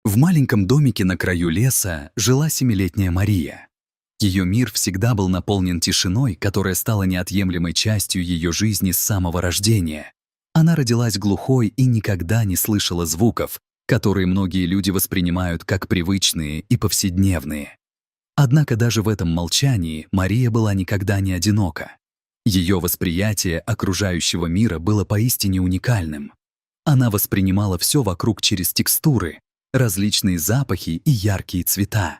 В маленьком домике на краю леса жила семилетняя Мария. Ее мир всегда был наполнен тишиной, которая стала неотъемлемой частью ее жизни с самого рождения. Она родилась глухой и никогда не слышала звуков, которые многие люди воспринимают как привычные и повседневные. Однако даже в этом молчании Мария была никогда не одинока. Ее восприятие окружающего мира было поистине уникальным. Она воспринимала все вокруг через текстуры, различные запахи и яркие цвета.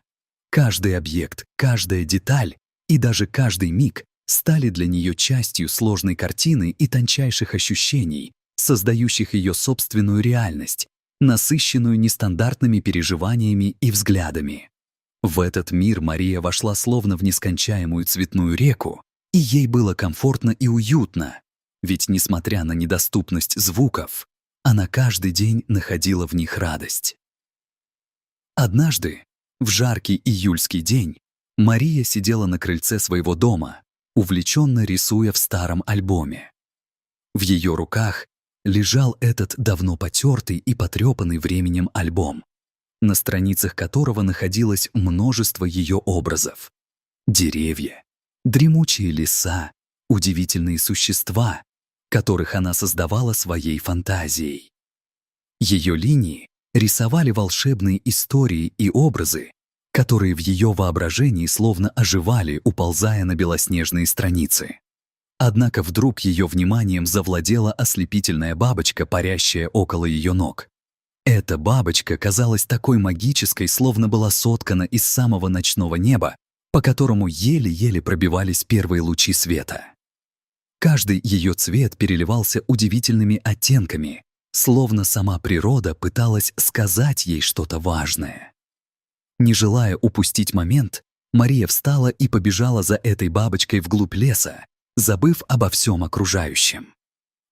Каждый объект, каждая деталь и даже каждый миг стали для нее частью сложной картины и тончайших ощущений, создающих ее собственную реальность, насыщенную нестандартными переживаниями и взглядами. В этот мир Мария вошла словно в нескончаемую цветную реку, и ей было комфортно и уютно, ведь, несмотря на недоступность звуков, она каждый день находила в них радость. Однажды, в жаркий июльский день, Мария сидела на крыльце своего дома, увлеченно рисуя в старом альбоме. В ее руках лежал этот давно потертый и потрепанный временем альбом, на страницах которого находилось множество ее образов. Деревья, дремучие леса, удивительные существа, которых она создавала своей фантазией. Ее линии рисовали волшебные истории и образы, которые в ее воображении словно оживали, уползая на белоснежные страницы. Однако вдруг ее вниманием завладела ослепительная бабочка, парящая около ее ног. Эта бабочка казалась такой магической, словно была соткана из самого ночного неба, по которому еле-еле пробивались первые лучи света. Каждый ее цвет переливался удивительными оттенками, словно сама природа пыталась сказать ей что-то важное. Не желая упустить момент, Мария встала и побежала за этой бабочкой вглубь леса, забыв обо всем окружающем.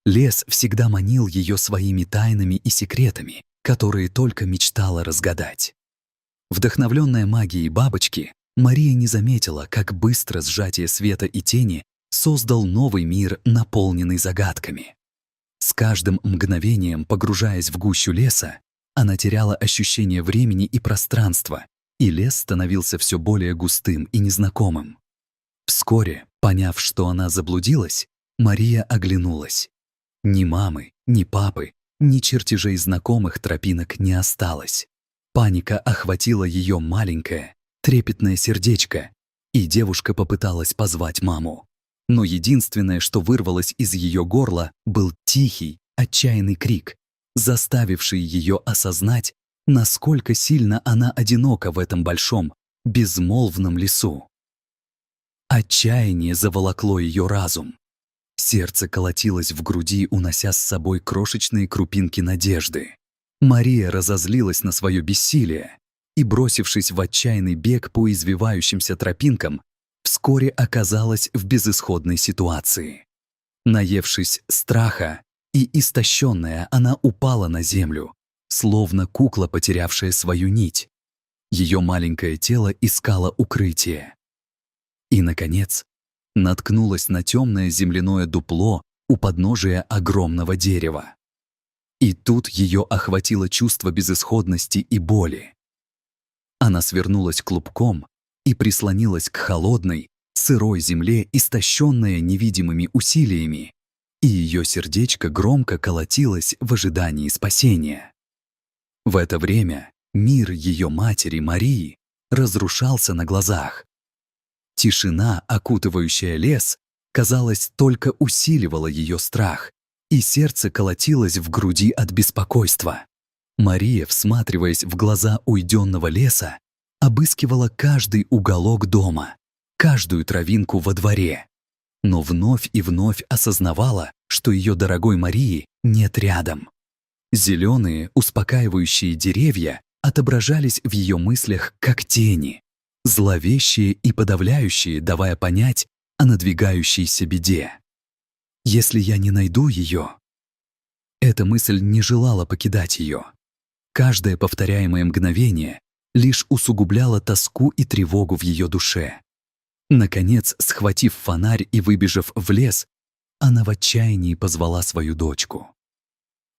Лес всегда манил ее своими тайнами и секретами, которые только мечтала разгадать. Вдохновленная магией бабочки, Мария не заметила, как быстро сжатие света и тени создал новый мир, наполненный загадками. С каждым мгновением, погружаясь в гущу леса, она теряла ощущение времени и пространства, и лес становился все более густым и незнакомым. Вскоре, поняв, что она заблудилась, Мария оглянулась. Ни мамы, ни папы, ни чертежей знакомых тропинок не осталось. Паника охватила ее маленькое, трепетное сердечко, и девушка попыталась позвать маму. Но единственное, что вырвалось из ее горла, был тихий, отчаянный крик, заставивший ее осознать, насколько сильно она одинока в этом большом, безмолвном лесу. Отчаяние заволокло ее разум. Сердце колотилось в груди, унося с собой крошечные крупинки надежды. Мария разозлилась на свое бессилие и, бросившись в отчаянный бег по извивающимся тропинкам, вскоре оказалась в безысходной ситуации. Наевшись страха и истощенная, она упала на землю, словно кукла, потерявшая свою нить. Ее маленькое тело искало укрытие. И, наконец, наткнулась на темное земляное дупло у подножия огромного дерева. И тут ее охватило чувство безысходности и боли. Она свернулась клубком и прислонилась к холодной, сырой земле, истощенная невидимыми усилиями, и ее сердечко громко колотилось в ожидании спасения. В это время мир ее матери Марии разрушался на глазах. Тишина, окутывающая лес, казалось, только усиливала ее страх, и сердце колотилось в груди от беспокойства. Мария, всматриваясь в глаза уйденного леса, обыскивала каждый уголок дома, каждую травинку во дворе, но вновь и вновь осознавала, что ее дорогой Марии нет рядом. Зеленые, успокаивающие деревья отображались в ее мыслях как тени, зловещие и подавляющие, давая понять о надвигающейся беде. Если я не найду ее... Эта мысль не желала покидать ее. Каждое повторяемое мгновение лишь усугубляло тоску и тревогу в ее душе. Наконец, схватив фонарь и выбежав в лес, она в отчаянии позвала свою дочку.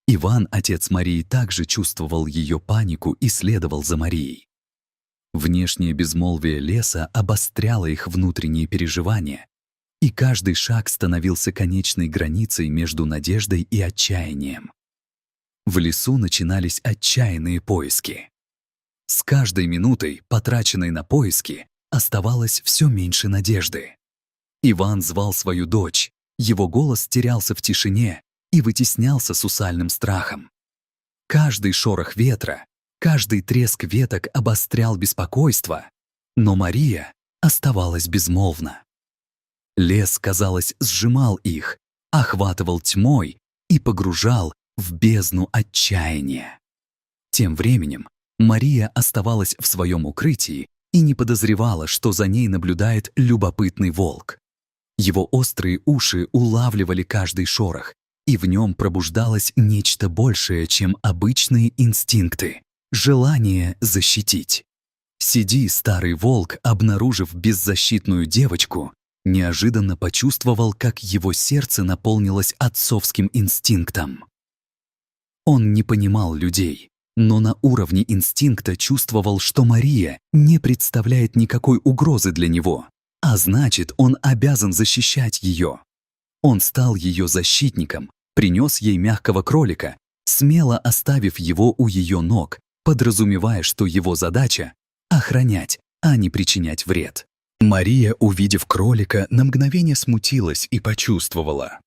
Иван, отец Марии, также чувствовал ее панику и следовал за Марией. Внешнее безмолвие леса обостряло их внутренние переживания, и каждый шаг становился конечной границей между надеждой и отчаянием. В лесу начинались отчаянные поиски. С каждой минутой, потраченной на поиски, оставалось все меньше надежды. Иван звал свою дочь, его голос терялся в тишине и вытеснялся сусальным страхом. Каждый шорох ветра, каждый треск веток обострял беспокойство, но Мария оставалась безмолвна. Лес, казалось, сжимал их, охватывал тьмой и погружал в бездну отчаяния. Тем временем Мария оставалась в своем укрытии и не подозревала, что за ней наблюдает любопытный волк. Его острые уши улавливали каждый шорох, и в нем пробуждалось нечто большее, чем обычные инстинкты — желание защитить. Сиди, старый волк, обнаружив беззащитную девочку, неожиданно почувствовал, как его сердце наполнилось отцовским инстинктом. Он не понимал людей, но на уровне инстинкта чувствовал, что Мария не представляет никакой угрозы для него, а значит, он обязан защищать ее. Он стал ее защитником, принес ей мягкого кролика, смело оставив его у ее ног, подразумевая, что его задача — охранять, а не причинять вред. Мария, увидев кролика, на мгновение смутилась и почувствовала.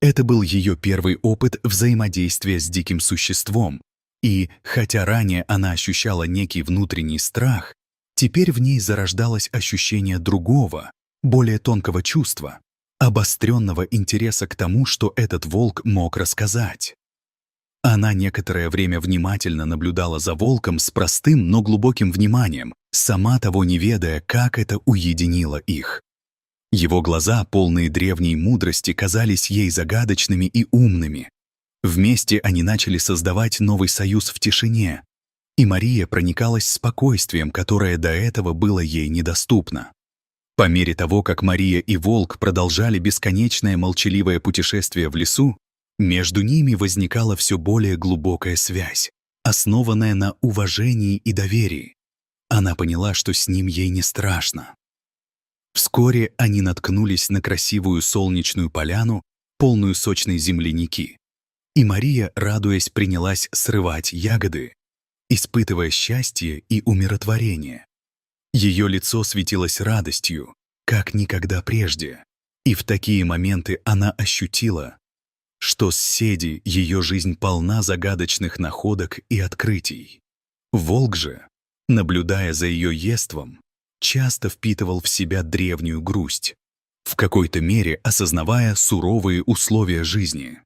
Это был ее первый опыт взаимодействия с диким существом, и, хотя ранее она ощущала некий внутренний страх, теперь в ней зарождалось ощущение другого, более тонкого чувства, обостренного интереса к тому, что этот волк мог рассказать. Она некоторое время внимательно наблюдала за волком с простым, но глубоким вниманием, сама того не ведая, как это уединило их. Его глаза, полные древней мудрости, казались ей загадочными и умными. Вместе они начали создавать новый союз в тишине, и Мария проникалась спокойствием, которое до этого было ей недоступно. По мере того, как Мария и волк продолжали бесконечное молчаливое путешествие в лесу, между ними возникала все более глубокая связь, основанная на уважении и доверии. Она поняла, что с ним ей не страшно. Вскоре они наткнулись на красивую солнечную поляну, полную сочной земляники. И Мария, радуясь, принялась срывать ягоды, испытывая счастье и умиротворение. Ее лицо светилось радостью, как никогда прежде, и в такие моменты она ощутила, что с Седи ее жизнь полна загадочных находок и открытий. Волк же, наблюдая за ее еством, часто впитывал в себя древнюю грусть, в какой-то мере осознавая суровые условия жизни.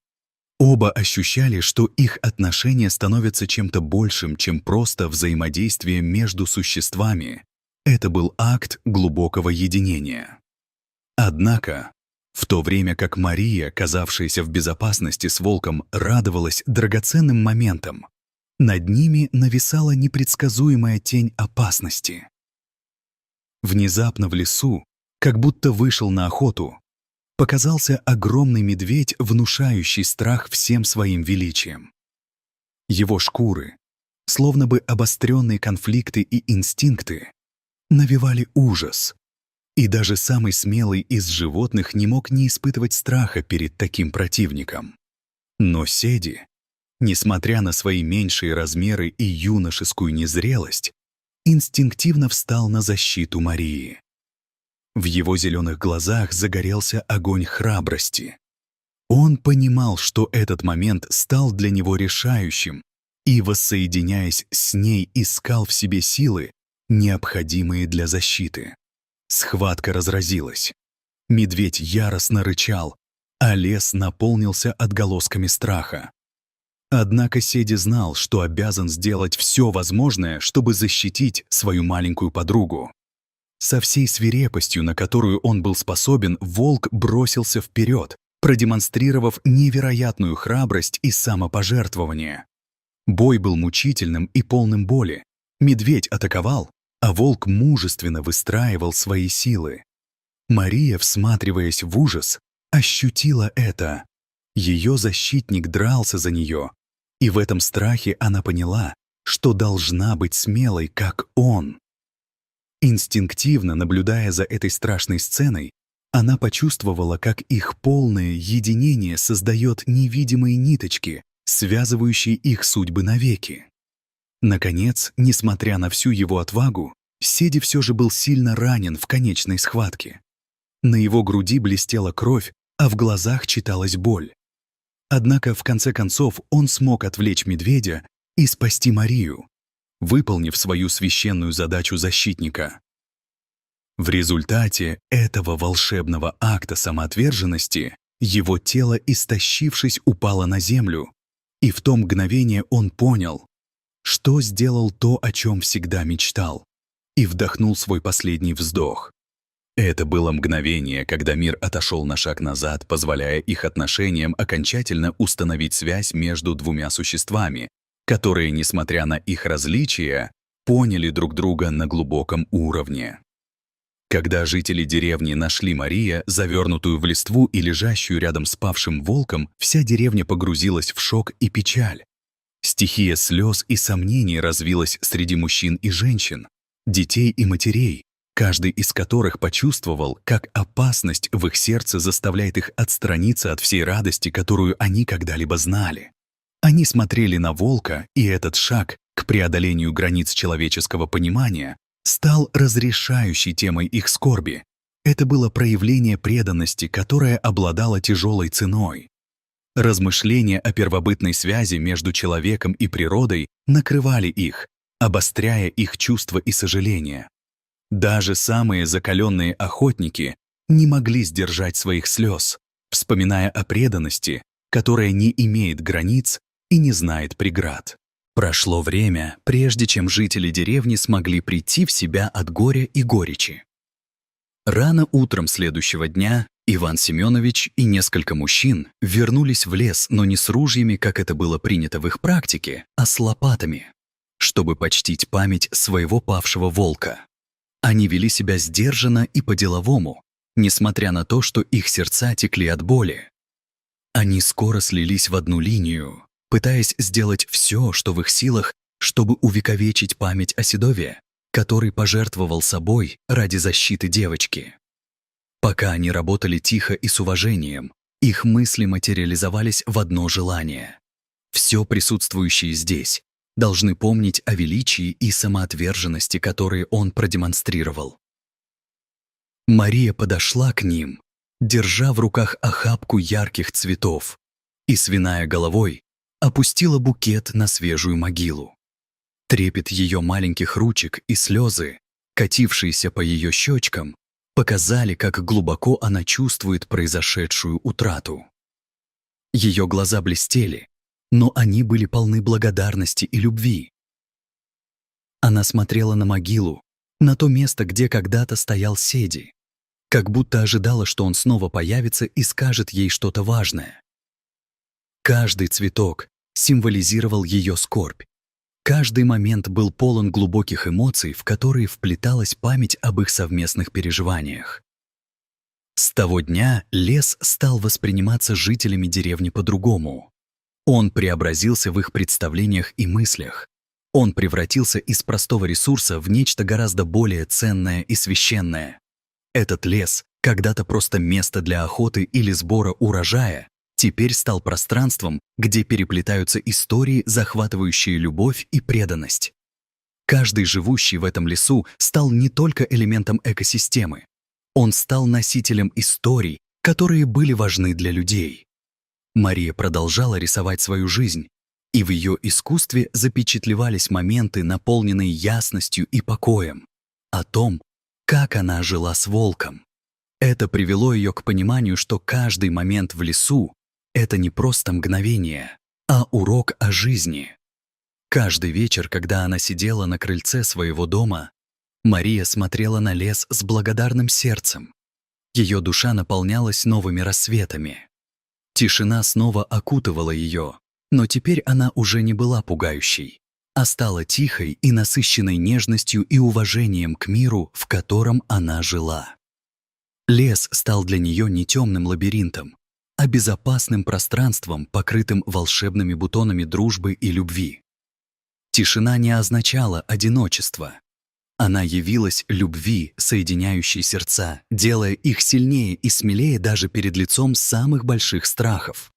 Оба ощущали, что их отношения становятся чем-то большим, чем просто взаимодействие между существами. Это был акт глубокого единения. Однако, в то время как Мария, казавшаяся в безопасности с волком, радовалась драгоценным моментам, над ними нависала непредсказуемая тень опасности. Внезапно в лесу, как будто вышел на охоту, показался огромный медведь, внушающий страх всем своим величием. Его шкуры, словно бы обостренные конфликты и инстинкты, навевали ужас, и даже самый смелый из животных не мог не испытывать страха перед таким противником. Но Седи, несмотря на свои меньшие размеры и юношескую незрелость, инстинктивно встал на защиту Марии. В его зеленых глазах загорелся огонь храбрости. Он понимал, что этот момент стал для него решающим, и, воссоединяясь с ней, искал в себе силы, необходимые для защиты. Схватка разразилась. Медведь яростно рычал, а лес наполнился отголосками страха. Однако Седи знал, что обязан сделать все возможное, чтобы защитить свою маленькую подругу. Со всей свирепостью, на которую он был способен, волк бросился вперед, продемонстрировав невероятную храбрость и самопожертвование. Бой был мучительным и полным боли. Медведь атаковал, а волк мужественно выстраивал свои силы. Мария, всматриваясь в ужас, ощутила это. Ее защитник дрался за нее, И в этом страхе она поняла, что должна быть смелой, как он. Инстинктивно наблюдая за этой страшной сценой, она почувствовала, как их полное единение создает невидимые ниточки, связывающие их судьбы навеки. Наконец, несмотря на всю его отвагу, Седи все же был сильно ранен в конечной схватке. На его груди блестела кровь, а в глазах читалась боль. Однако, в конце концов, он смог отвлечь медведя и спасти Марию, выполнив свою священную задачу защитника. В результате этого волшебного акта самоотверженности его тело, истощившись, упало на землю, и в то мгновение он понял, что сделал то, о чем всегда мечтал, и вдохнул свой последний вздох. Это было мгновение, когда мир отошел на шаг назад, позволяя их отношениям окончательно установить связь между двумя существами, которые, несмотря на их различия, поняли друг друга на глубоком уровне. Когда жители деревни нашли Мария, завернутую в листву и лежащую рядом с павшим волком, вся деревня погрузилась в шок и печаль. Стихия слез и сомнений развилась среди мужчин и женщин, детей и матерей, каждый из которых почувствовал, как опасность в их сердце заставляет их отстраниться от всей радости, которую они когда-либо знали. Они смотрели на волка, и этот шаг к преодолению границ человеческого понимания стал разрешающей темой их скорби. Это было проявление преданности, которое обладало тяжелой ценой. Размышления о первобытной связи между человеком и природой накрывали их, обостряя их чувства и сожаления. Даже самые закаленные охотники не могли сдержать своих слез, вспоминая о преданности, которая не имеет границ и не знает преград. Прошло время, прежде чем жители деревни смогли прийти в себя от горя и горечи. Рано утром следующего дня Иван Семенович и несколько мужчин вернулись в лес, но не с ружьями, как это было принято в их практике, а с лопатами, чтобы почтить память своего павшего волка. Они вели себя сдержанно и по-деловому, несмотря на то, что их сердца текли от боли. Они скоро слились в одну линию, пытаясь сделать все, что в их силах, чтобы увековечить память о Седове, который пожертвовал собой ради защиты девочки. Пока они работали тихо и с уважением, их мысли материализовались в одно желание. Все присутствующие здесь должны помнить о величии и самоотверженности, которые он продемонстрировал. Мария подошла к ним, держа в руках охапку ярких цветов, и, свиная головой, опустила букет на свежую могилу. Трепет ее маленьких ручек и слезы, катившиеся по ее щечкам, показали, как глубоко она чувствует произошедшую утрату. Ее глаза блестели, но они были полны благодарности и любви. Она смотрела на могилу, на то место, где когда-то стоял Седи, как будто ожидала, что он снова появится и скажет ей что-то важное. Каждый цветок символизировал ее скорбь. Каждый момент был полон глубоких эмоций, в которые вплеталась память об их совместных переживаниях. С того дня лес стал восприниматься жителями деревни по-другому. Он преобразился в их представлениях и мыслях. Он превратился из простого ресурса в нечто гораздо более ценное и священное. Этот лес, когда-то просто место для охоты или сбора урожая, теперь стал пространством, где переплетаются истории, захватывающие любовь и преданность. Каждый живущий в этом лесу стал не только элементом экосистемы. Он стал носителем историй, которые были важны для людей. Мария продолжала рисовать свою жизнь, и в ее искусстве запечатлевались моменты, наполненные ясностью и покоем, о том, как она жила с волком. Это привело ее к пониманию, что каждый момент в лесу — это не просто мгновение, а урок о жизни. Каждый вечер, когда она сидела на крыльце своего дома, Мария смотрела на лес с благодарным сердцем. Ее душа наполнялась новыми рассветами. Тишина снова окутывала ее, но теперь она уже не была пугающей, а стала тихой и насыщенной нежностью и уважением к миру, в котором она жила. Лес стал для нее не темным лабиринтом. а безопасным пространством, покрытым волшебными бутонами дружбы и любви. Тишина не означала одиночество. Она явилась любви, соединяющей сердца, делая их сильнее и смелее даже перед лицом самых больших страхов.